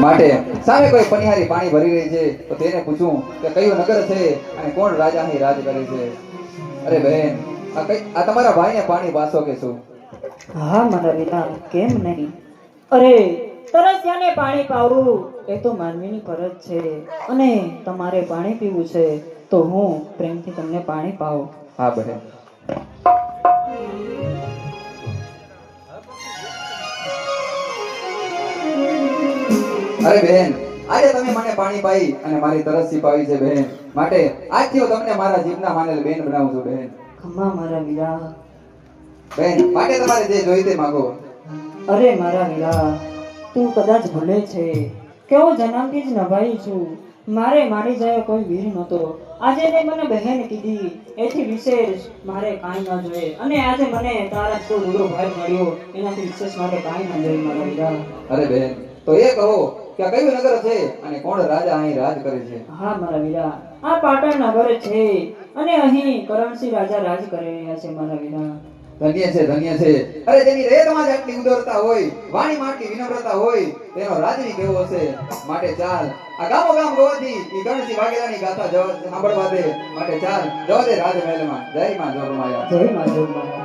માટે સામે કોઈ પનિહારી પાણી ભરી રહી છે તો તેને પૂછું કે કયું નગર છે અને કોણ રાજા અહીં રાજ કરે છે. અરે બહેન, આ તમારા ભાઈને પાણી પાસો કે શું? હા મારા વિના કેમ નહીં. અરે તરસ્યાને પાણી પાવું એ તો માનવીની ફરજ છે, અને તમારે પાણી પીવું છે તો હું પ્રેમથી તમને પાણી પાઉં. હા બહેન. અરે બહેન, આજે તમે મને પાણી પાઈ અને મારી તરસ છીપાવી છે બહેન. માટે આજથી હું તમને મારા જીવના માનેલ બેન બનાવું છું બહેન. ખમ્મા મારા વીરા. બહેન, માટે તમારે જે જોઈએ તે માંગો. અરે મારા વીરા, તું કદાચ ભૂલે છે કે હું જન્મથી જ નભાઈ છું. મારે મારી જાય કોઈ વીર નહોતો. આજે તે મને બહેન કીધી એથી વિશેષ મારે કાંઈ ન જોઈએ, અને આજે મને તારા તો રૂડો ભાઈ મળ્યો એનાથી વિશેષ મારે કાંઈ ન જોઈએ મારા વીરા. અરે બહેન, તો એ કહો કે આ કયું નગર છે અને કોણ રાજા અહીં રાજ કરે છે? હા મારા વીરા, આ પાટણ નગર છે અને અહીં કરણસિંહ રાજા રાજ કરી રહ્યા છે મારા વીરા. ધન્ય છે, ધન્ય છે. અરે જેની રેતમાં જ આટલી ઉદારતા હોય, વાણીમાં આટલી વિનમ્રતા હોય, તેનો રાજવી કેવો હશે. માટે ચાલ આ ગામો ગામ ગોવાથી ઈ ગણસિંહ વાઘેલાની ગાથા સાંભળવા દે. માટે ચાલ જવા દે રાજમહેલમાં. જય માં જોગમાયા. જય માં જોગમાયા.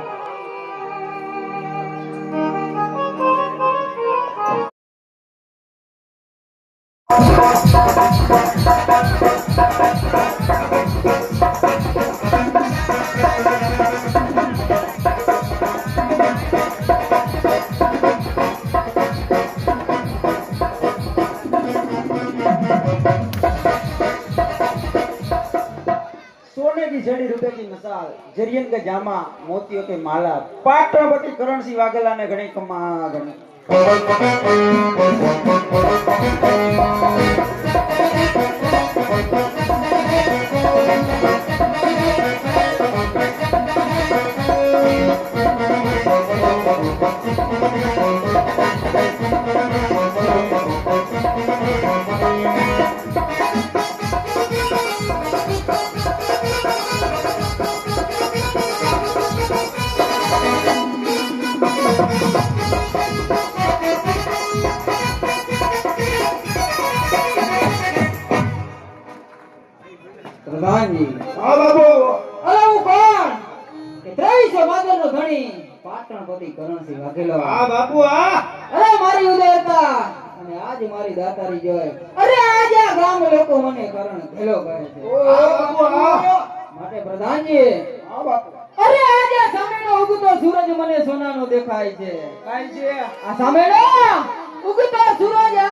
सोने की छड़ी रुपए की मसाल, जरियन के जामा मोतियों के माला, पाटणपति करणसिंह वाघेला ने घणी कमा घणी પ્રધાનજી. હા બાબુ. અરે હું કોણ? કે 23 ભાદરનો ધણી પાટણપતિ કરણસિંહ વાઘેલો. હા બાપુ. હા અરે મારી ઉદારતા અને આજ મારી દાતારી જોય. અરે આજે આ ગામ લોકો મને કરણ ઘેલો કહે છે. હા બાપુ. હા માટે પ્રધાનજી. હા બાપુ. અરે આજે આ સામેનો ઉગતો સૂરજ મને સોનાનો દેખાય છે. કાઈ છે આ સામેનો ઉગતો સૂરજ